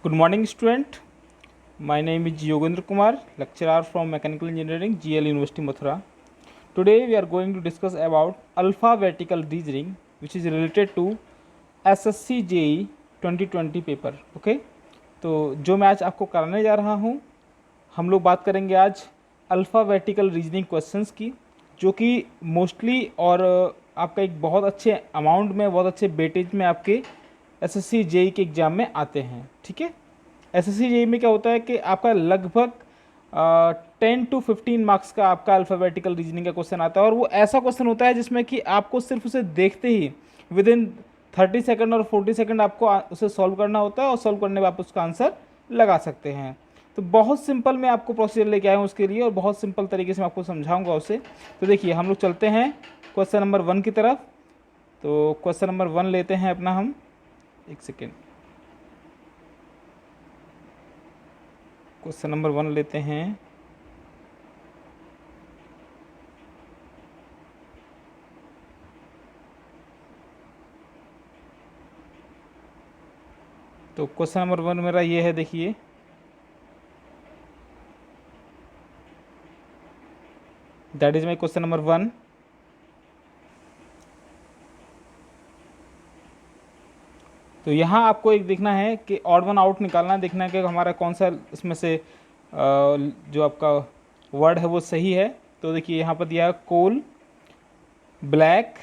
Good morning, student. My name is Yogendra Kumar, lecturer from Mechanical Engineering, GL University, Mathura. Today we are going to discuss about alphabetical reasoning, which is related to SSC JE 2020 paper. Okay, तो जो मैं आज आपको कराने जा रहा हूँ, हम लोग बात करेंगे आज अल्फ़ाबेटिकल रीजनिंग क्वेश्चंस की, जो कि मोस्टली और आपका एक बहुत अच्छे अमाउंट में, बहुत अच्छे वेटेज में आपके एसएससी जेई के एग्ज़ाम में आते हैं. ठीक है, एसएससी जेई में क्या होता है कि आपका लगभग 10 to 15 मार्क्स का आपका अल्फ़ाबेटिकल रीजनिंग का क्वेश्चन आता है, और वो ऐसा क्वेश्चन होता है जिसमें कि आपको सिर्फ उसे देखते ही विद इन 30 सेकंड और 40 सेकंड आपको उसे सॉल्व करना होता है, और सॉल्व करने में आप उसका आंसर लगा सकते हैं. तो बहुत सिंपल मैं आपको प्रोसीजर लेके आया हूँ उसके लिए, और बहुत सिंपल तरीके से मैं आपको समझाऊंगा उसे. तो देखिए, हम लोग चलते हैं क्वेश्चन नंबर 1 की तरफ. तो क्वेश्चन नंबर 1 लेते हैं अपना हम. एक सेकेंड, क्वेश्चन नंबर 1 लेते हैं. तो क्वेश्चन नंबर 1 मेरा ये है, देखिए. That is my question number 1. तो यहाँ आपको एक देखना है कि ऑड वन आउट निकालना है, देखना है कि हमारा कौन सा इसमें से जो आपका वर्ड है वो सही है. तो देखिए, यहाँ पर दिया है कोल, ब्लैक,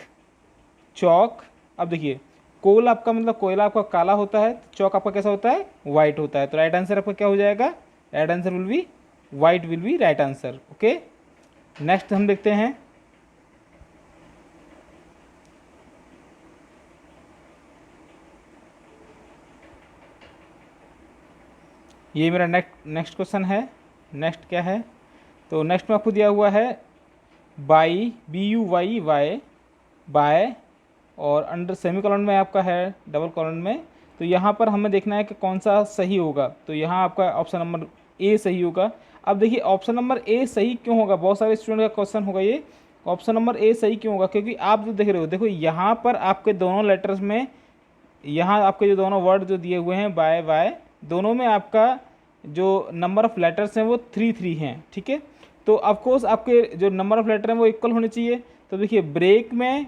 चौक. अब देखिए, कोल आपका मतलब कोयला आपका काला होता है, चौक आपका कैसा होता है, वाइट होता है. तो राइट आंसर आपका क्या हो जाएगा, right answer will be white, will be right answer. Okay, next हम देखते हैं. ये मेरा नेक्स्ट क्वेश्चन है. नेक्स्ट क्या है, तो नेक्स्ट में आपको दिया हुआ है बाई, BUY, बाय, और अंडर सेमीकोलन में आपका है डबल कॉलन में. तो यहाँ पर हमें देखना है कि कौन सा सही होगा. तो यहाँ आपका ऑप्शन नंबर ए सही होगा. अब देखिए, ऑप्शन नंबर ए सही क्यों होगा, बहुत सारे स्टूडेंट का क्वेश्चन होगा ये, ऑप्शन नंबर ए सही क्यों होगा, क्योंकि आप जो देख रहे हो, देखो यहाँ पर आपके दोनों लेटर्स में, यहाँ आपके जो दोनों वर्ड जो दिए हुए हैं बाय वाय, दोनों में आपका जो नंबर ऑफ़ लेटर्स हैं वो 3 हैं. ठीक है, तो ऑफकोर्स आपके जो नंबर ऑफ़ लेटर हैं वो इक्वल होने चाहिए. तो देखिए, ब्रेक में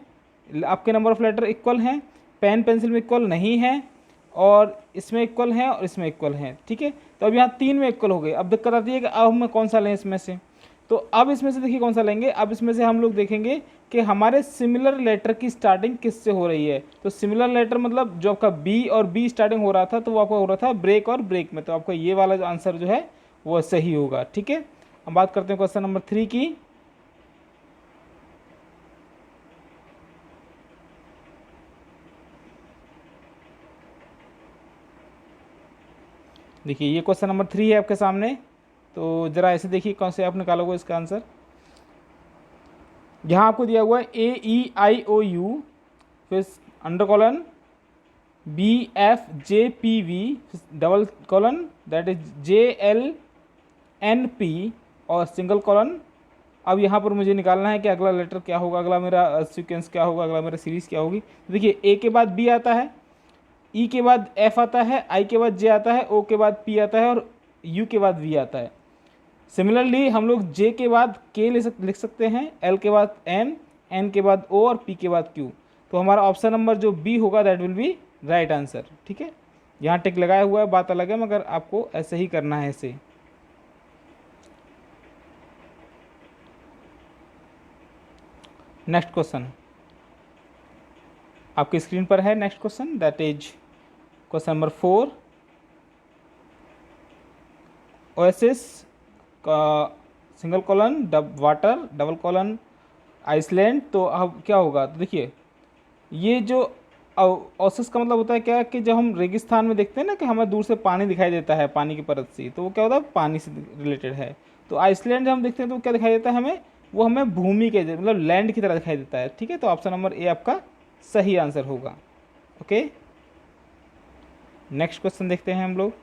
आपके नंबर ऑफ़ लेटर इक्वल हैं, पेन पेंसिल में इक्वल नहीं है, और इसमें इक्वल हैं, और इसमें इक्वल हैं. ठीक है, तो अब यहाँ 3 में इक्वल हो गए. अब दिक्कत आती है कि अब हम कौन सा लें इसमें से. तो अब इसमें से देखिए कौन सा लेंगे. अब इसमें से हम लोग देखेंगे कि हमारे सिमिलर लेटर की स्टार्टिंग किससे हो रही है. तो सिमिलर लेटर मतलब जो आपका बी और बी स्टार्टिंग हो रहा था, तो वो आपका हो रहा था ब्रेक और ब्रेक में. तो आपका ये वाला जो आंसर जो है वो सही होगा. ठीक है, अब बात करते हैं क्वेश्चन नंबर 3 की. देखिए, ये क्वेश्चन नंबर 3 है आपके सामने. तो ज़रा ऐसे देखिए कौन से आप निकालोगे इसका आंसर. यहाँ आपको दिया हुआ है AEIOU, फिर under colon BFJPV, double colon that is JLNP, और सिंगल कॉलन. अब यहाँ पर मुझे निकालना है कि अगला लेटर क्या होगा, अगला मेरा सीक्वेंस क्या होगा, अगला मेरा सीरीज़ क्या होगी. देखिए, ए के बाद बी आता है, ई के बाद एफ आता है, आई के बाद जे आता है, ओ के बाद पी आता है, और यू के बाद वी आता है. सिमिलरली हम लोग जे के बाद के लिख सकते हैं, एल के बाद एम, एन के बाद ओ, और पी के बाद क्यू. तो हमारा ऑप्शन नंबर जो बी होगा that will B right answer. ठीक है, यहाँ टिक लगाया हुआ है, बात अलग है, मगर आपको ऐसे ही करना है ऐसे. नेक्स्ट क्वेश्चन आपकी स्क्रीन पर है. Next question that is question number 4. Oasis का single colon water, double colon island. तो अब क्या होगा, तो देखिए, ये जो ओसिस का मतलब होता है क्या, कि जब हम रेगिस्तान में देखते हैं ना कि हमें दूर से पानी दिखाई देता है, पानी की परत से, तो वो क्या होता है, पानी से रिलेटेड है. तो आइसलैंड जब हम देखते हैं तो क्या दिखाई देता है हमें, वो हमें भूमि के मतलब लैंड की तरह दिखाई देता है. ठीक है, तो ऑप्शन नंबर ए आपका सही आंसर होगा. ओके, नेक्स्ट क्वेश्चन देखते हैं हम लोग.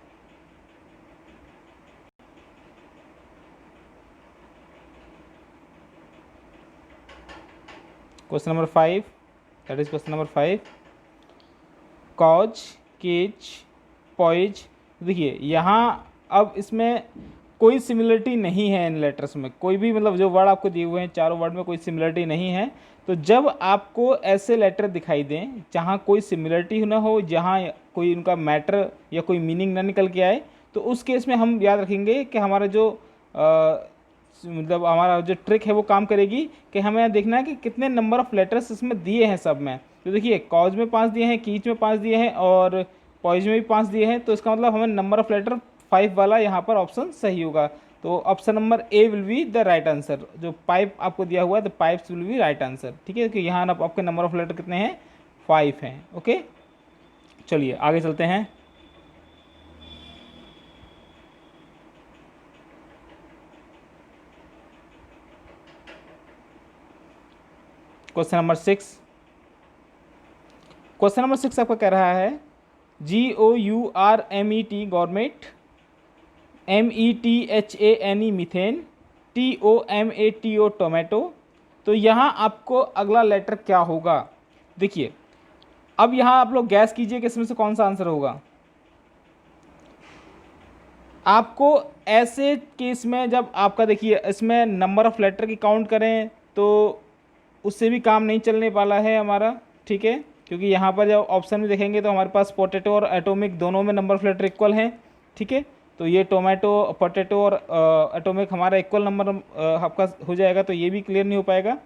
Question number 5, that is question number 5. Cause, cage, poise, देखिए यहाँ अब इसमें कोई सिमिलरिटी नहीं है इन लेटर्स में, कोई भी मतलब जो वर्ड आपको दिए हुए हैं चारों वर्ड में कोई सिमिलरिटी नहीं है। तो जब आपको ऐसे लेटर दिखाई दें जहाँ कोई सिमिलरिटी ना हो, जहाँ कोई उनका मैटर या कोई मीनिंग ना निकल के आए, तो उस केस में हम याद रखेंगे कि हमारा जो मतलब हमारा जो ट्रिक है वो काम करेगी कि हमें यहाँ देखना है कि कितने नंबर ऑफ़ लेटर्स इसमें दिए हैं सब में। तो देखिए कॉज में 5 दिए हैं, कीच में 5 दिए हैं और पॉइज में भी 5 दिए हैं, तो इसका मतलब हमें नंबर ऑफ़ लेटर 5 वाला यहाँ पर ऑप्शन सही होगा। तो option number A will be the right answer. जो पाइप आपको दिया हुआ है the pipes will be right answer. ठीक है, कि यहाँ आपके नंबर ऑफ़ लेटर कितने हैं, 5 हैं। ओके, चलिए आगे चलते हैं। Question number 6। क्वेश्चन नंबर 6 आपका कह रहा है GOURMET government, METHANE methane, TOMATO tomato. तो यहाँ आपको अगला लेटर क्या होगा? देखिए अब यहाँ आप लोग गैस कीजिए कि इसमें से कौन सा आंसर होगा। आपको ऐसे केस में जब आपका देखिए इसमें नंबर ऑफ़ लेटर की काउंट करें तो उससे भी काम नहीं चलने वाला है हमारा। ठीक है, क्योंकि यहाँ पर जब ऑप्शन में देखेंगे तो हमारे पास पोटैटो और एटॉमिक दोनों में नंबर ऑफ़ लेटर इक्वल हैं। ठीक है, तो ये टोमेटो, पोटैटो और एटॉमिक हमारा इक्वल नंबर आपका हो जाएगा, तो ये भी क्लियर नहीं हो पाएगा।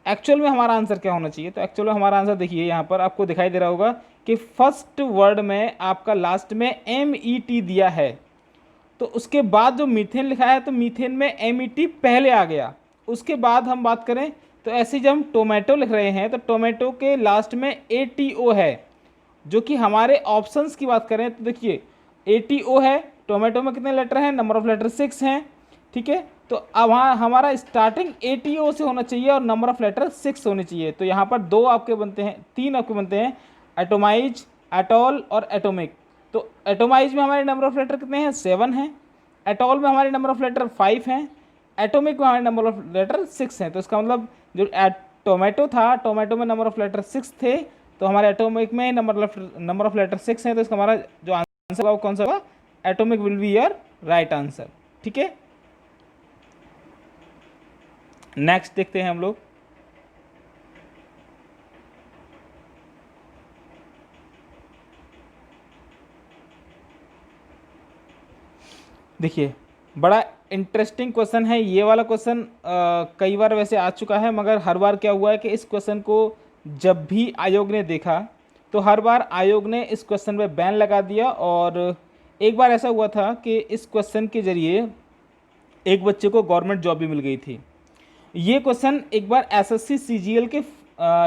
एक्चुअल में हमारा आंसर क्या होना चाहिए? तो एक्चुअल में हमारा आंसर देखिए यहाँ पर आपको दिखाई दे रहा होगा कि फर्स्ट वर्ड में आपका लास्ट में MET दिया है, तो उसके बाद जो मीथेन लिखा है तो मीथेन में MET पहले आ गया। उसके बाद हम बात करें तो ऐसे जब हम टोमेटो लिख रहे हैं तो टोमेटो के लास्ट में ATO है, जो कि हमारे ऑप्शंस की बात करें तो देखिए ATO है, टोमेटो में कितने लेटर हैं, नंबर ऑफ़ लेटर 6 हैं। ठीक है, तो अब वहाँ हमारा स्टार्टिंग ATO से होना चाहिए और नंबर ऑफ़ लेटर 6 होने चाहिए। तो यहाँ पर 2 आपके बनते हैं, 3 आपके बनते हैं, एटोमाइज, एटॉल और एटॉमिक। तो एटोमाइज में हमारे नंबर ऑफ़ लेटर कितने हैं, 7 हैं। एटॉल में हमारे नंबर ऑफ़ लेटर 5 हैं। एटॉमिक में हमारे नंबर ऑफ़ लेटर 6 हैं। तो इसका मतलब जो टोमेटो था, टोमेटो में नंबर ऑफ़ लेटर 6 थे, तो हमारे एटॉमिक में नंबर ऑफ़ लेटर 6 हैं। तो इसका हमारा जो आंसर होगा वो कौन सा होगा, atomic will be your right answer. ठीक है, नेक्स्ट देखते हैं हम लोग। देखिए बड़ा इंटरेस्टिंग क्वेश्चन है ये वाला क्वेश्चन। कई बार वैसे आ चुका है, मगर हर बार क्या हुआ है कि इस क्वेश्चन को जब भी आयोग ने देखा तो हर बार आयोग ने इस क्वेश्चन पे बैन लगा दिया। और एक बार ऐसा हुआ था कि इस क्वेश्चन के ज़रिए एक बच्चे को गवर्नमेंट जॉब भी मिल गई थी। ये क्वेश्चन एक बार SSC CGL के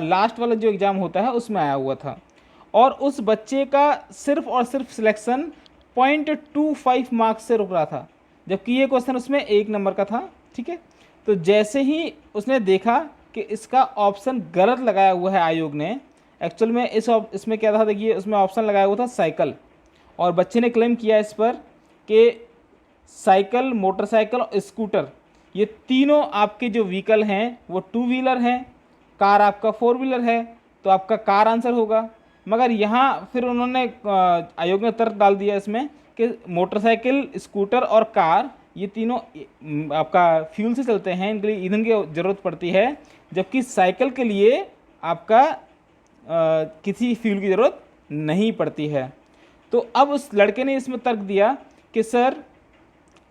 लास्ट वाला जो एग्ज़ाम होता है उसमें आया हुआ था, और उस बच्चे का सिर्फ और सिर्फ सिलेक्शन 0.25 मार्क्स से रुक रहा था, जबकि ये क्वेश्चन उसमें 1 नंबर का था। ठीक है, तो जैसे ही उसने देखा कि इसका ऑप्शन गलत लगाया हुआ है आयोग ने, एक्चुअल में इसमें क्या था, देखिए उसमें ऑप्शन लगाया हुआ था साइकिल, और बच्चे ने क्लेम किया इस पर कि साइकिल, मोटरसाइकिल और स्कूटर ये तीनों आपके जो व्हीकल हैं वो 2 व्हीलर हैं, कार आपका 4 व्हीलर है, तो आपका कार आंसर होगा। मगर यहाँ फिर उन्होंने आयोग ने तर्क डाल दिया इसमें कि मोटरसाइकिल, स्कूटर और कार ये तीनों आपका फ्यूल से चलते हैं, इनके लिए ईंधन की ज़रूरत पड़ती है, जबकि साइकिल के लिए आपका किसी फ्यूल की ज़रूरत नहीं पड़ती है। तो अब उस लड़के ने इसमें तर्क दिया कि सर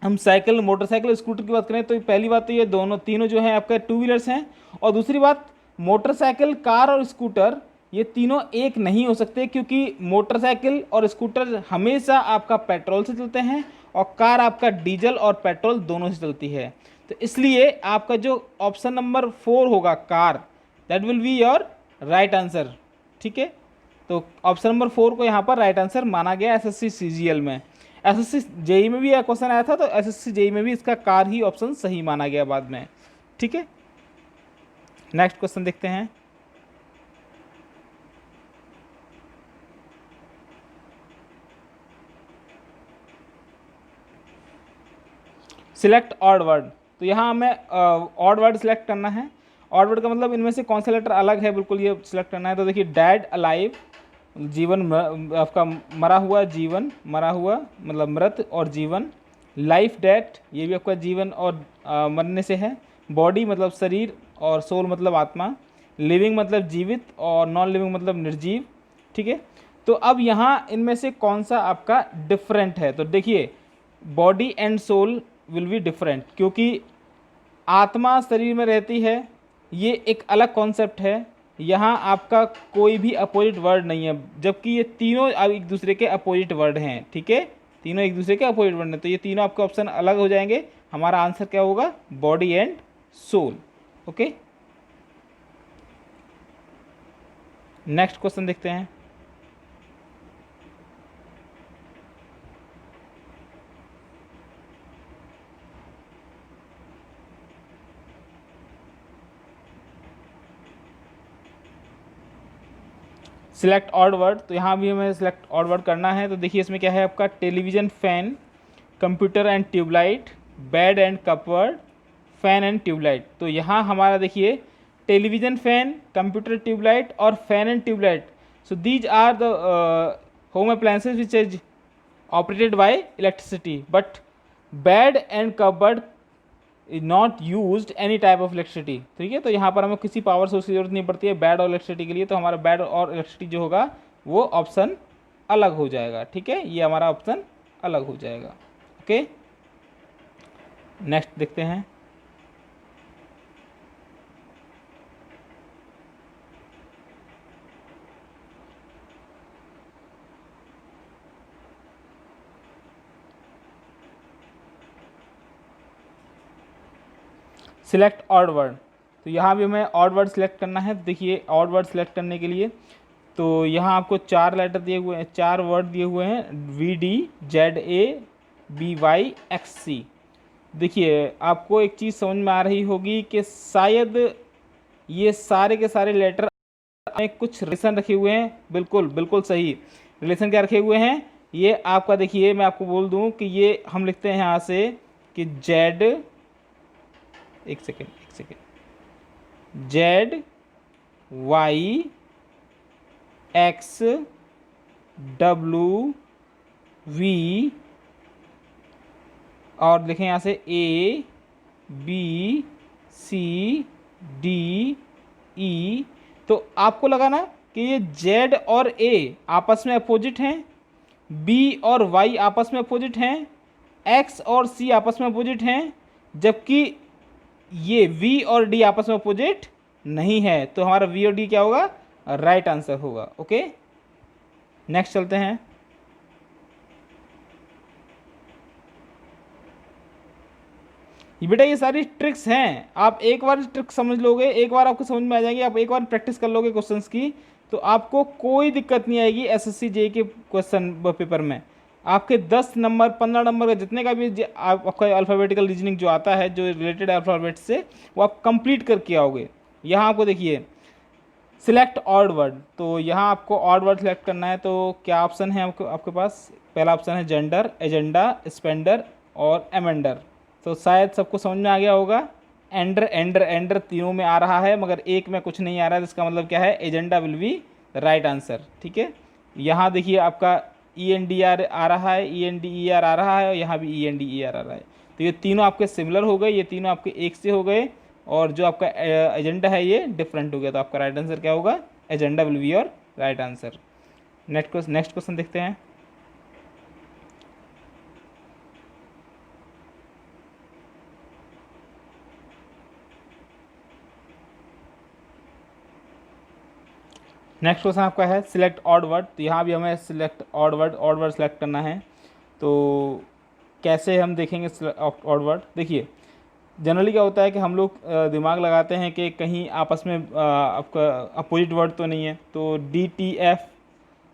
हम साइकिल, मोटरसाइकिल, स्कूटर की बात करें तो पहली बात तो ये तीनों जो हैं आपका 2 व्हीलर्स हैं, और दूसरी बात मोटरसाइकिल, कार और स्कूटर ये तीनों एक नहीं हो सकते, क्योंकि मोटरसाइकिल और स्कूटर हमेशा आपका पेट्रोल से चलते हैं और कार आपका डीजल और पेट्रोल दोनों से चलती है। तो इसलिए आपका जो ऑप्शन नंबर 4 होगा car, that will be your right answer. ठीक है, तो ऑप्शन नंबर 4 को यहाँ पर राइट आंसर माना गया SSC CGL में। SSC JEE में भी यह क्वेश्चन आया था, तो SSC JEE में भी इसका कार ही ऑप्शन सही माना गया बाद में। ठीक है, नेक्स्ट क्वेश्चन देखते हैं। Select odd word. तो यहाँ हमें ऑड वर्ड सिलेक्ट करना है। ऑड वर्ड का मतलब इनमें से कौन सा लेटर अलग है, बिल्कुल ये सिलेक्ट करना है। तो देखिए डैड, अलाइव, जीवन आपका मरा हुआ, जीवन मरा हुआ मतलब मृत, और जीवन। लाइफ डेथ ये भी आपका जीवन और मरने से है। बॉडी मतलब शरीर, और सोल मतलब आत्मा। लिविंग मतलब जीवित, और नॉन लिविंग मतलब निर्जीव। ठीक है, तो अब यहाँ इनमें से कौन सा आपका डिफरेंट है? तो देखिए, body and soul will be different, क्योंकि आत्मा शरीर में रहती है, ये एक अलग कॉन्सेप्ट है। यहाँ आपका कोई भी अपोजिट वर्ड नहीं है, जबकि ये तीनों अब एक दूसरे के अपोजिट वर्ड हैं। ठीक है, तीनों एक दूसरे के अपोजिट वर्ड हैं, तो ये तीनों आपके ऑप्शन अलग हो जाएंगे। हमारा आंसर क्या होगा? Body and soul. Okay, next question देखते हैं। सिलेक्ट ऑड वर्ड, तो यहाँ भी हमें सिलेक्ट ऑड वर्ड करना है। तो देखिए इसमें क्या है आपका? Television, fan, computer and tubelight, bed and cupboard, fan and tubelight. तो यहाँ हमारा देखिए टेलीविज़न, फैन, कंप्यूटर, ट्यूबलाइट और fan and tubelight. So these are the home appliances which is operated by electricity, but bed and cupboard is not used any type of electricity. ठीक है, तो यहाँ पर हमें किसी पावर सोर्स की जरूरत नहीं पड़ती है बेड और इलेक्ट्रिसिटी के लिए, तो हमारा बेड और इलेक्ट्रिसिटी जो होगा वो ऑप्शन अलग हो जाएगा। ठीक है, ये हमारा ऑप्शन अलग हो जाएगा। ओके, नेक्स्ट देखते हैं। सिलेक्ट ऑड वर्ड, तो यहाँ भी हमें ऑड वर्ड सिलेक्ट करना है। देखिए ऑड वर्ड सिलेक्ट करने के लिए तो यहाँ आपको 4 लेटर दिए हुए हैं, 4 वर्ड दिए हुए हैं, VDZABYXC। देखिए आपको एक चीज़ समझ में आ रही होगी कि शायद ये सारे के सारे लेटर में कुछ रिलेशन रखे हुए हैं। बिल्कुल बिल्कुल सही, रिलेशन क्या रखे हुए हैं? ये आपका देखिए मैं आपको बोल दूं कि ये हम लिखते हैं यहाँ से कि जेड, एक second, Z Y X W V, और लिखें यहाँ से A B C D E। तो आपको लगा ना कि ये Z और A आपस में अपोजिट हैं, B और Y आपस में अपोजिट हैं, X और C आपस में अपोजिट हैं, जबकि ये V और D आपस में अपोजिट नहीं है। तो हमारा V और D क्या होगा? राइट आंसर होगा। ओके, नेक्स्ट चलते हैं। बेटा ये सारी ट्रिक्स हैं, आप एक बार ट्रिक समझ लोगे, एक बार आपको समझ में आ जाएगी, आप एक बार प्रैक्टिस कर लोगे क्वेश्चंस की, तो आपको कोई दिक्कत नहीं आएगी एसएससी जेईई के क्वेश्चन पेपर में। आपके 10 नंबर 15 नंबर का जितने का भी आपका अल्फ़ाबेटिकल रीजनिंग जो आता है, जो रिलेटेड अल्फ़ाबेट से, वो आप कंप्लीट करके आओगे। यहाँ आपको देखिए सिलेक्ट ऑड वर्ड, तो यहाँ आपको ऑड वर्ड सिलेक्ट करना है। तो क्या ऑप्शन है आपके पास? पहला ऑप्शन है जेंडर, एजेंडा, स्पेंडर और एमेंडर। तो शायद सबको समझ में आ गया होगा। एंडर एंडर एंडर तीनों में आ रहा है, मगर एक में कुछ नहीं आ रहा है, तो इसका मतलब क्या है? Agenda will be right answer. ठीक है, यहाँ देखिए आपका ENDR आ रहा है, ENDER आ रहा है, और यहाँ भी ENDER आ रहा है। तो ये तीनों आपके सिमिलर हो गए, ये तीनों आपके एक से हो गए, और जो आपका एजेंडा है ये डिफरेंट हो गया। तो आपका राइट आंसर क्या होगा? Agenda will be your right answer. Next question देखते हैं। नेक्स्ट क्वेश्चन आपका है सिलेक्ट ऑड वर्ड, तो यहाँ भी हमें सिलेक्ट ऑड वर्ड सेलेक्ट करना है। तो कैसे हम देखेंगे ऑड वर्ड? देखिए जनरली क्या होता है कि हम लोग दिमाग लगाते हैं कि कहीं आपस में आपका अपोजिट वर्ड तो नहीं है, तो DTF,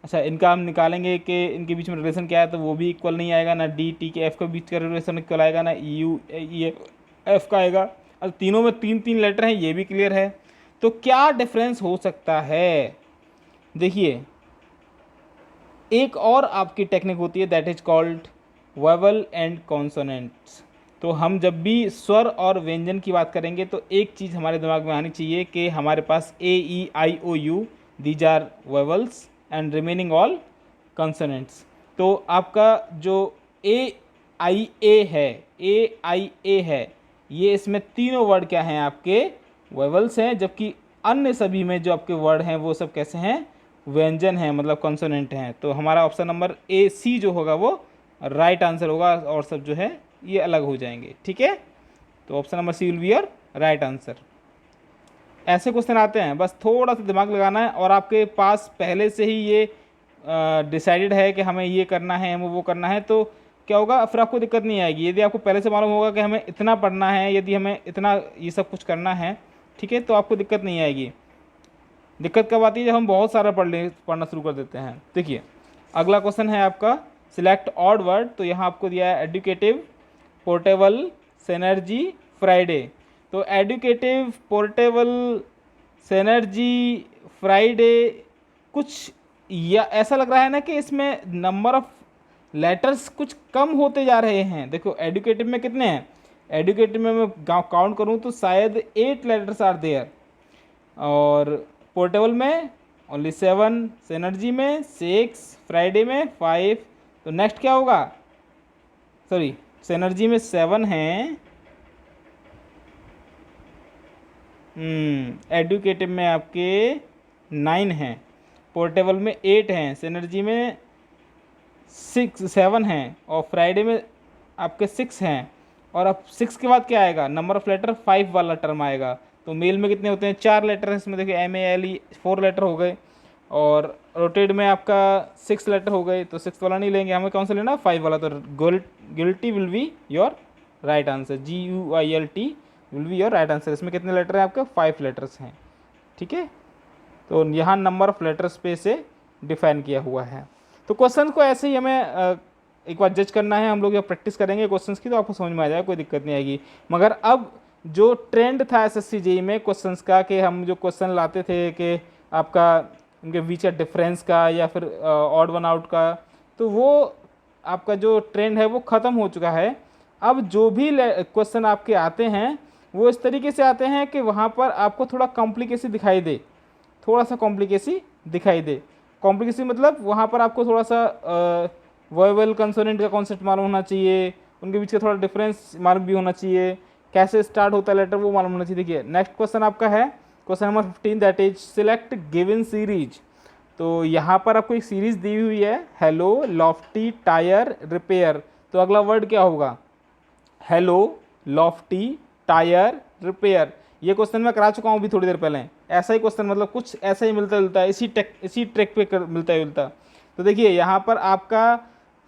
अच्छा इनका हम निकालेंगे कि इनके बीच में रिलेशन क्या है, तो वो भी इक्वल नहीं आएगा, ना DT के F के बीच का रिलेशन इक्वल आएगा, ना EF का आएगा। अब तीनों में 3 लेटर हैं, ये भी क्लियर है। तो क्या डिफरेंस हो सकता है? देखिए एक और आपकी टेक्निक होती है, that is called vowel and consonants. तो हम जब भी स्वर और व्यंजन की बात करेंगे तो एक चीज़ हमारे दिमाग में आनी चाहिए कि हमारे पास A E I O U these are vowels, and remaining all consonants. तो आपका जो AIA है, AIA है, ये इसमें तीनों वर्ड क्या हैं, आपके वेवल्स हैं, जबकि अन्य सभी में जो आपके वर्ड हैं वो सब कैसे हैं, व्यंजन हैं, मतलब कॉन्सोनेंट हैं। तो हमारा ऑप्शन नंबर AC जो होगा वो राइट आंसर होगा, और सब जो है ये अलग हो जाएंगे। ठीक है, तो option number C will be your right answer. ऐसे क्वेश्चन आते हैं, बस थोड़ा सा दिमाग लगाना है, और आपके पास पहले से ही ये डिसाइडेड है कि हमें ये करना है, हमें वो करना है, तो क्या होगा, फिर आपको दिक्कत नहीं आएगी। यदि आपको पहले से मालूम होगा कि हमें इतना पढ़ना है, यदि हमें इतना ये सब कुछ करना है, ठीक है, तो आपको दिक्कत नहीं आएगी। दिक्कत कब आती है, जब हम बहुत सारा पढ़ना शुरू कर देते हैं। देखिए अगला क्वेश्चन है आपका सिलेक्ट ऑड वर्ड। तो यहाँ आपको दिया है एडुकेटिव, पोर्टेबल, सिनर्जी, फ्राइडे। तो एडुकेटिव, पोर्टेबल, सिनर्जी, फ्राइडे, कुछ या ऐसा लग रहा है ना कि इसमें नंबर ऑफ लेटर्स कुछ कम होते जा रहे हैं। देखो एडुकेटिव में कितने हैं, एडुकेटिव में मैं काउंट करूँ तो शायद 8 लेटर्स आर देयर, और पोर्टेबल में ओनली 7, सिनर्जी में 6, फ्राइडे में 5। तो नेक्स्ट क्या होगा, सॉरी सिनर्जी में 7 हैं, एडुकेटिव में आपके 9 हैं, पोर्टेबल में 8 हैं, सिनर्जी में 7 हैं, और फ्राइडे में आपके 6 हैं। और अब 6 के बाद क्या आएगा, नंबर ऑफ लेटर 5 वाला टर्म आएगा। तो मेल में कितने होते हैं, 4 लेटर हैं इसमें, देखिए MALE 4 लेटर हो गए, और रोटेड में आपका 6 लेटर हो गए। तो 6 वाला नहीं लेंगे, हमें कौन सा लेना, 5 वाला। तो guilty will be your right answer, GUILT will be your right answer. इसमें कितने लेटर हैं आपके, 5 लेटर्स हैं। ठीक है, तो यहाँ नंबर ऑफ लेटर्स पे से डिफाइन किया हुआ है। तो क्वेश्चन को ऐसे ही हमें एक बार जज करना है, हम लोग जब प्रैक्टिस करेंगे क्वेश्चंस की तो आपको समझ में आ जाएगा, कोई दिक्कत नहीं आएगी। मगर अब जो ट्रेंड था SSC JEE में क्वेश्चंस का, कि हम जो क्वेश्चन लाते थे कि आपका उनके बीच का डिफरेंस का या फिर ऑड वन आउट का, तो वो आपका जो ट्रेंड है वो ख़त्म हो चुका है। अब जो भी क्वेश्चन आपके आते हैं वो इस तरीके से आते हैं कि वहाँ पर आपको थोड़ा कॉम्प्लिकेसी दिखाई दे, थोड़ा सा कॉम्प्लिकेसी दिखाई दे। कॉम्प्लिकेसी मतलब वहाँ पर आपको थोड़ा सा वोवेल कंसोनेंट का कॉन्सेप्ट मालूम होना चाहिए, उनके बीच का थोड़ा डिफरेंस मालूम भी होना चाहिए, कैसे स्टार्ट होता है लेटर वो मालूम होना चाहिए। देखिए नेक्स्ट क्वेश्चन आपका है question number 15, that is select given series. तो यहाँ पर आपको एक सीरीज दी हुई है, हेलो, लॉफ्टी, टायर, रिपेयर। तो अगला वर्ड क्या होगा, हेलो, लॉफ्टी, टायर, रिपेयर। ये क्वेश्चन मैं करा चुका हूँ अभी थोड़ी देर पहले। ऐसा ही क्वेश्चन, मतलब कुछ ऐसा ही मिलता जुलता है, इसी ट्रैक पे मिलता जुलता। तो देखिए यहाँ पर आपका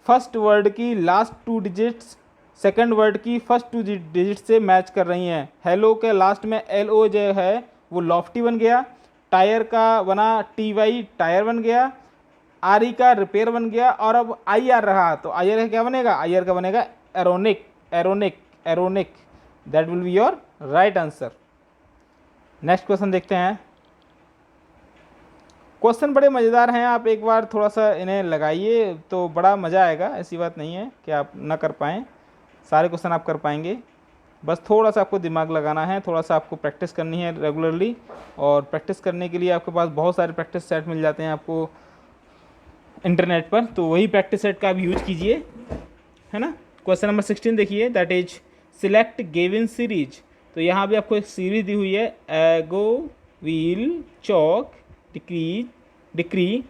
फर्स्ट वर्ड की लास्ट 2 डिजिट्स सेकंड वर्ड की फर्स्ट 2 डिजिट से मैच कर रही हैं। हेलो के लास्ट में LO जो है वो लॉफ्टी बन गया, टायर का बना TY, टायर बन गया, RE का रिपेयर बन गया, और अब IR रहा, तो IR का क्या बनेगा, IR का बनेगा ironic, ironic, ironic. That will be your right answer. Next question देखते हैं। क्वेश्चन बड़े मज़ेदार हैं, आप एक बार थोड़ा सा इन्हें लगाइए तो बड़ा मज़ा आएगा। ऐसी बात नहीं है कि आप ना कर पाएँ, सारे क्वेश्चन आप कर पाएंगे। बस थोड़ा सा आपको दिमाग लगाना है, थोड़ा सा आपको प्रैक्टिस करनी है रेगुलरली। और प्रैक्टिस करने के लिए आपके पास बहुत सारे प्रैक्टिस सेट मिल जाते हैं आपको इंटरनेट पर, तो वही प्रैक्टिस सेट का आप यूज कीजिए, है ना। क्वेश्चन नंबर 16 देखिए, that is select given series. तो यहाँ भी आपको एक सीरीज दी हुई है, एगो, व्हील, चौक, डिक्री।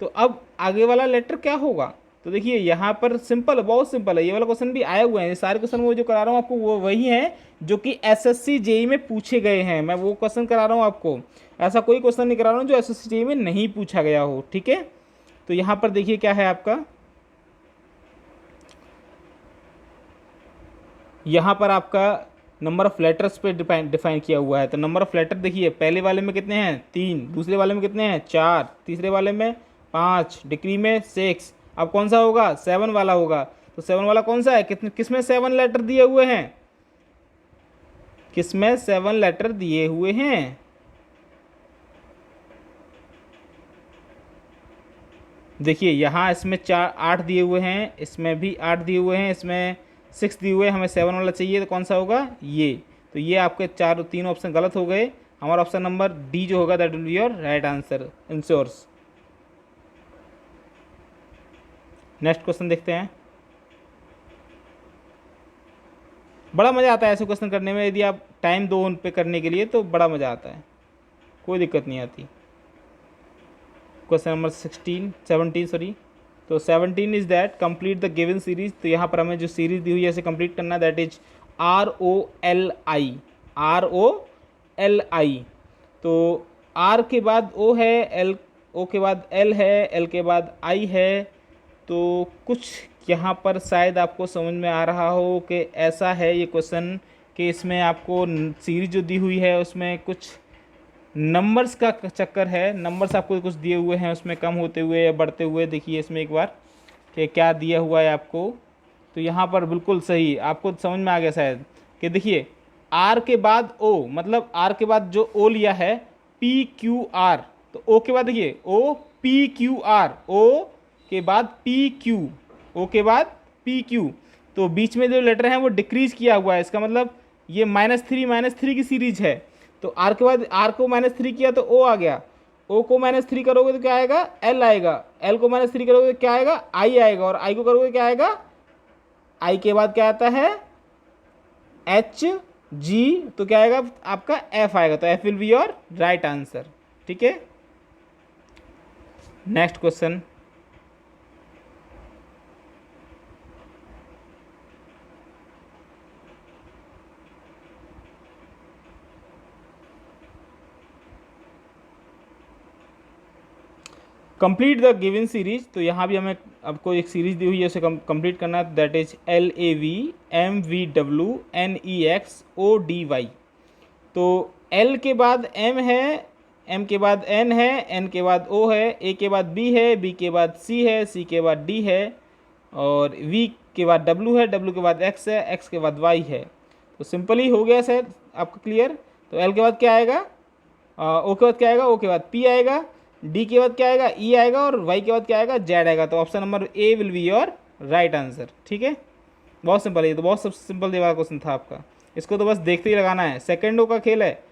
तो अब आगे वाला लेटर क्या होगा, तो देखिए यहाँ पर सिंपल, बहुत सिंपल है। ये वाला क्वेश्चन भी आए हुए हैं, ये सारे क्वेश्चन वो जो करा रहा हूँ आपको वो वही है जो कि SSC JEE में पूछे गए हैं। मैं वो क्वेश्चन करा रहा हूँ आपको, ऐसा कोई क्वेश्चन नहीं करा रहा हूँ जो SSC JEE में नहीं पूछा गया हो। ठीक है, तो यहाँ पर देखिए क्या है आपका, यहाँ पर आपका नंबर ऑफ लेटर्स पे डिफाइन किया हुआ है। तो नंबर ऑफ लेटर देखिए, पहले वाले में कितने हैं, 3, दूसरे वाले में कितने हैं, 4, तीसरे वाले में 5, डिक्री में 6। अब कौन सा होगा, 7 वाला होगा। तो 7 वाला कौन सा है, किसमें 7 लेटर दिए हुए हैं, किसमें 7 लेटर दिए हुए हैं। देखिए यहाँ इसमें 8 दिए हुए हैं, इसमें भी 8 दिए हुए हैं, इसमें 6 दिए हुए हैं, हमें 7 वाला चाहिए, तो कौन सा होगा ये। तो ये आपके 3 ऑप्शन गलत हो गए। हमारा ऑप्शन नंबर D जो होगा that will be your right answer, ensures. Next question देखते हैं। बड़ा मज़ा आता है ऐसे क्वेश्चन करने में, यदि आप टाइम दो उन पे करने के लिए तो बड़ा मज़ा आता है, कोई दिक्कत नहीं आती। Question number 17 sorry. तो 17 is that complete the given series. तो यहाँ पर हमें जो सीरीज दी हुई है इसे कंप्लीट करना है, दैट इज ROLI। ROLI। तो R के बाद O है, L O के बाद L है, L के बाद I है। तो कुछ यहाँ पर शायद आपको समझ में आ रहा हो कि ऐसा है ये क्वेश्चन कि इसमें आपको सीरीज जो दी हुई है उसमें कुछ नंबर्स का चक्कर है। नंबर्स आपको कुछ दिए हुए हैं, उसमें कम होते हुए या बढ़ते हुए। देखिए इसमें एक बार कि क्या दिया हुआ है आपको। तो यहाँ पर बिल्कुल सही आपको समझ में आ गया शायद कि देखिए आर के बाद ओ, मतलब आर के बाद जो ओ लिया है PQR। तो ओ के बाद देखिए OPQR, ओ के बाद PQ, ओ के बाद PQ। तो बीच में जो लेटर है वो डिक्रीज किया हुआ है, इसका मतलब ये -3 की सीरीज है। तो आर के बाद आर को -3 किया तो ओ आ गया, ओ को -3 करोगे तो क्या आएगा, एल आएगा, एल को -3 करोगे तो क्या आएगा, आई आएगा, और आई को करोगे तो क्या आएगा, आई के बाद क्या आता है HG। तो क्या आएगा आपका F आएगा। तो F will be your right answer. ठीक है, next question. Complete the given series. तो यहाँ भी हमें आपको एक सीरीज दी हुई है, उसे कंप्लीट करना है, दैट इज LAVMVWNEXODY। तो L के बाद M है, M के बाद N है, N के बाद O है, A के बाद B है, B के बाद C है, C के बाद D है, और V के बाद W है, W के बाद X है, X के बाद Y है। तो सिंपल ही हो गया सर आपका क्लियर। तो L के बाद क्या आएगा, O के बाद क्या आएगा, O के बाद P आएगा, D के बाद क्या आएगा, E आएगा, और Y के बाद क्या आएगा, Z आएगा। तो option number A will be your right answer. ठीक है, बहुत सिंपल है, ये तो बहुत सब सिंपल वाला क्वेश्चन था आपका। इसको तो बस देखते ही लगाना है, सेकंडों का खेल है,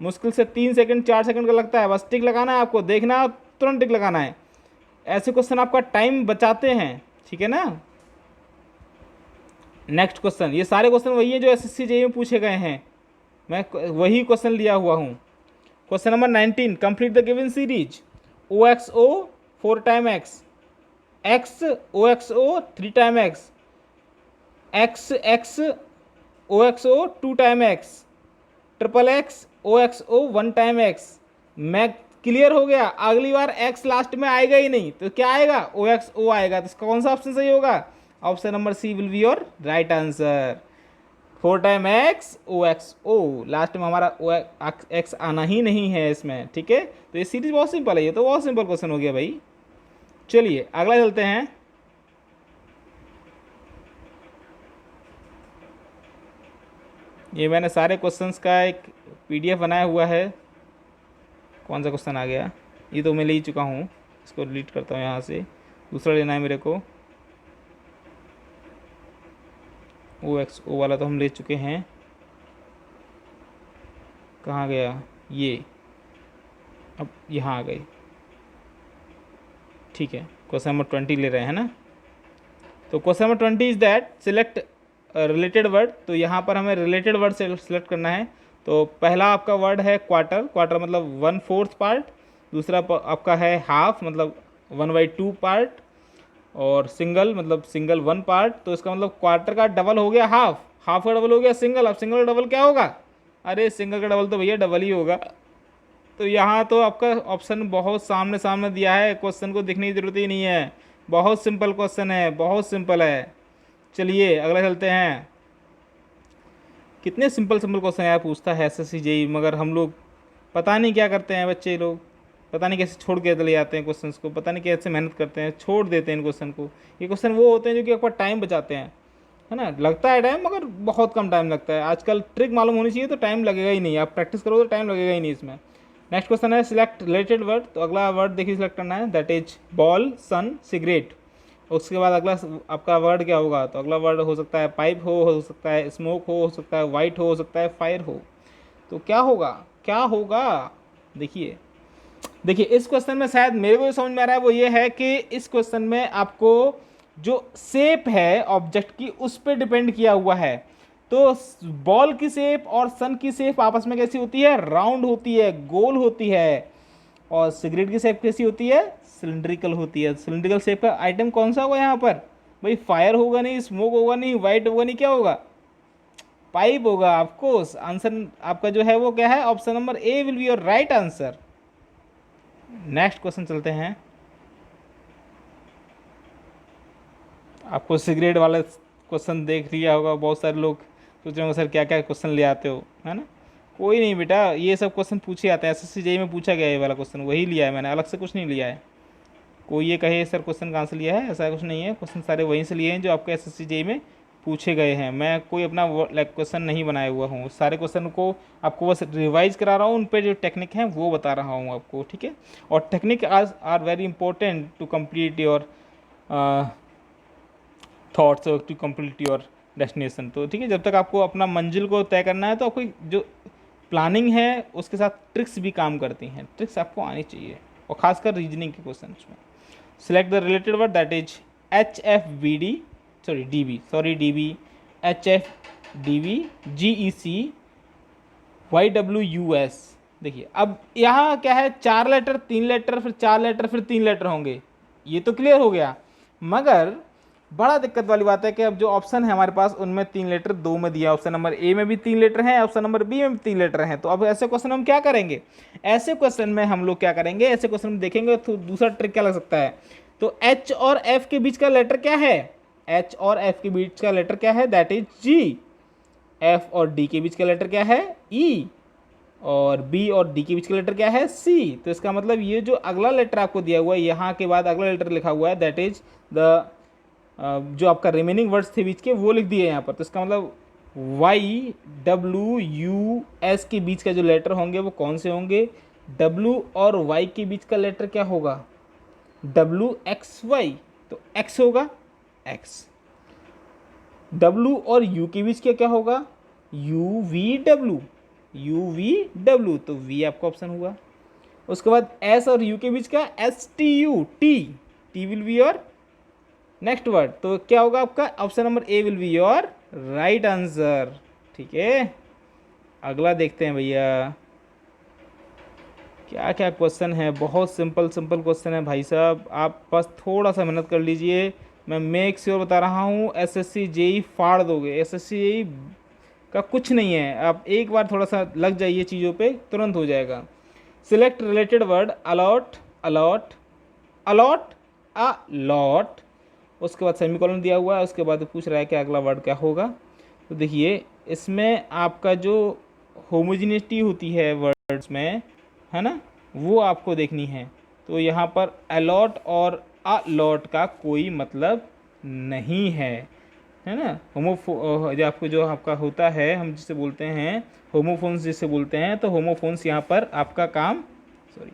मुश्किल से 3 सेकंड 4 सेकंड का लगता है, बस टिक लगाना है आपको, देखना है तुरंत टिक लगाना है। ऐसे क्वेश्चन आपका टाइम बचाते हैं, ठीक है ना। नेक्स्ट क्वेश्चन, ये सारे क्वेश्चन वही है जो SSC JEE में पूछे गए हैं, मैं वही क्वेश्चन लिया हुआ हूँ। Question number 19, complete the given series OXO 4 time X, X OXO 3 time X, XX OXO 2 time X, XX OXO 1 time X। मैं क्लियर हो गया, अगली बार X लास्ट में आएगा ही नहीं, तो क्या आएगा, OXO आएगा। तो इसका कौन सा ऑप्शन सही होगा, option number C will be your right answer. 4 time X OXO, last में हमारा X आना ही नहीं है इसमें। ठीक है, तो ये सीरीज बहुत सिंपल है, ये तो बहुत सिंपल क्वेश्चन हो गया भाई। चलिए अगला चलते हैं। ये मैंने सारे क्वेश्चंस का एक PDF बनाया हुआ है। कौन सा क्वेश्चन आ गया, ये तो मैं ले ही चुका हूँ, इसको डिलीट करता हूँ यहाँ से, दूसरा लेना है मेरे को। OXO वाला तो हम ले चुके हैं, कहाँ गया ये, अब यहाँ आ गई। ठीक है, क्वेश्चन नंबर 20 ले रहे हैं ना। तो question number 20 is that select related word. तो यहाँ पर हमें रिलेटेड वर्ड से सिलेक्ट करना है। तो पहला आपका वर्ड है क्वार्टर, क्वार्टर मतलब 1/4 पार्ट। दूसरा आपका है हाफ, मतलब 1/2 पार्ट। और सिंगल मतलब सिंगल 1 पार्ट। तो इसका मतलब क्वार्टर का डबल हो गया हाफ, हाफ का डबल हो गया सिंगल। अब सिंगल का डबल क्या होगा, अरे सिंगल का डबल तो भैया डबल ही होगा। तो यहाँ तो आपका ऑप्शन बहुत सामने सामने दिया है, क्वेश्चन को देखने की जरूरत ही नहीं है, बहुत सिंपल क्वेश्चन है, बहुत सिंपल है। चलिए अगला चलते हैं। कितने सिंपल सिंपल क्वेश्चन यार पूछता है SSC JEE, मगर हम लोग पता नहीं क्या करते हैं, बच्चे लोग पता नहीं कैसे छोड़ के चले जाते हैं क्वेश्चंस को, पता नहीं कैसे मेहनत करते हैं, छोड़ देते हैं इन क्वेश्चन को। ये क्वेश्चन वो होते हैं जो कि आपका टाइम बचाते हैं, है ना। लगता है टाइम, मगर बहुत कम टाइम लगता है। आजकल ट्रिक मालूम होनी चाहिए तो टाइम लगेगा ही नहीं, आप प्रैक्टिस करोगे तो टाइम लगेगा ही नहीं इसमें। नेक्स्ट क्वेश्चन है सिलेक्ट रिलेटेड वर्ड। तो अगला वर्ड देखिए सिलेक्ट करना है, that is ball, sun, cigarette. उसके बाद अगला आपका वर्ड क्या होगा, तो अगला वर्ड हो सकता है पाइप हो सकता है स्मोक हो सकता है वाइट हो सकता है फायर हो। तो क्या होगा, क्या होगा, देखिए देखिए इस क्वेश्चन में शायद मेरे को जो समझ में आ रहा है वो ये है कि इस क्वेश्चन में आपको जो शेप है ऑब्जेक्ट की उस पर डिपेंड किया हुआ है। तो बॉल की शेप और सन की शेप आपस में कैसी होती है, राउंड होती है, गोल होती है। और सिगरेट की शेप कैसी होती है, सिलिंड्रिकल होती है। सिलिंड्रिकल शेप का आइटम कौन सा होगा यहाँ पर, भाई फायर होगा नहीं, स्मोक होगा नहीं, वाइट होगा नहीं, क्या होगा, पाइप होगा। आपको आंसर आपका जो है वो क्या है, option number A will be your right answer. Next question चलते हैं। आपको सिगरेट वाला क्वेश्चन देख लिया होगा, बहुत सारे लोग सोच रहे होंगे सर क्या क्या क्वेश्चन ले आते हो, है ना। कोई नहीं बेटा, ये सब क्वेश्चन पूछे आते हैं, एसएससी जेईई में पूछा गया है ये वाला क्वेश्चन, वही लिया है मैंने, अलग से कुछ नहीं लिया है। कोई ये कहे सर क्वेश्चन कहाँ से लिया है, ऐसा कुछ नहीं है, क्वेश्चन सारे वहीं से लिए हैं जो आपके एसएससी जेईई में पूछे गए हैं। मैं कोई अपना क्वेश्चन नहीं बनाया हुआ हूँ, सारे क्वेश्चन को आपको बस रिवाइज करा रहा हूँ, उन पर जो टेक्निक है वो बता रहा हूँ आपको, ठीक है। और technique are very important to complete your thoughts और टू कंप्लीट योर डेस्टिनेशन। तो ठीक है, जब तक आपको अपना मंजिल को तय करना है तो आपको जो प्लानिंग है उसके साथ ट्रिक्स भी काम करती हैं, ट्रिक्स आपको आनी चाहिए, और खासकर रीजनिंग के क्वेश्चन में। Select the related word that is H F B D D B H F D V G E C Y W U S. देखिए अब यहाँ क्या है, 4 लेटर 3 लेटर फिर 4 लेटर फिर 3 लेटर होंगे, ये तो क्लियर हो गया। मगर बड़ा दिक्कत वाली बात है कि अब जो ऑप्शन है हमारे पास उनमें 3 लेटर 2 में दिया, ऑप्शन नंबर ए में भी 3 लेटर हैं, ऑप्शन नंबर बी में भी 3 लेटर हैं। तो अब ऐसे क्वेश्चन हम क्या करेंगे, ऐसे क्वेश्चन में हम लोग क्या करेंगे, ऐसे क्वेश्चन में देखेंगे तो दूसरा ट्रिक क्या लग सकता है। तो एच और एफ के बीच का लेटर क्या है, एच और एफ के बीच का लेटर क्या है, दैट इज जी। एफ और डी के बीच का लेटर क्या है, ई। और बी और डी के बीच का लेटर क्या है, सी। तो इसका मतलब ये जो अगला लेटर आपको दिया हुआ है, यहाँ के बाद अगला लेटर लिखा हुआ है, दैट इज द जो आपका रिमेनिंग वर्ड्स थे बीच के वो लिख दिए यहाँ पर। तो इसका मतलब वाई डब्ल्यू यू एस के बीच का जो लेटर होंगे वो कौन से होंगे, डब्ल्यू और वाई के बीच का लेटर क्या होगा, डब्ल्यू एक्स वाई, तो एक्स होगा एक्स। डब्ल्यू और यू के बीच क्या होगा, you V W, you V W, तो वी आपका ऑप्शन हुआ। उसके बाद एस और यू के बीच का S T U T, T will be your next word. तो क्या होगा आपका, option number A will be your right answer, ठीक है। अगला देखते हैं भैया क्या क्या क्वेश्चन है, बहुत सिंपल सिंपल क्वेश्चन है भाई साहब, आप बस थोड़ा सा मेहनत कर लीजिए। मैं मेक श्योर बता रहा हूँ, एसएससी जेईई फाड़ दोगे, एसएससी जेईई का कुछ नहीं है, आप एक बार थोड़ा सा लग जाइए चीज़ों पे तुरंत हो जाएगा। Select related word, a lot a lot a lot a lot, उसके बाद सेमीकोलन दिया हुआ है, उसके बाद पूछ रहा है कि अगला वर्ड क्या होगा। तो देखिए इसमें आपका जो होमोजिनिटी होती है वर्ड्स में, है ना, वो आपको देखनी है। तो यहाँ पर अलॉट और अलॉट का कोई मतलब नहीं है ना। जो आपको जो आपका होता है, हम जिसे बोलते हैं होमोफोन्स जिसे बोलते हैं, तो होमोफोन्स यहाँ पर आपका काम, सॉरी,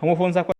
होमोफोन्स आपका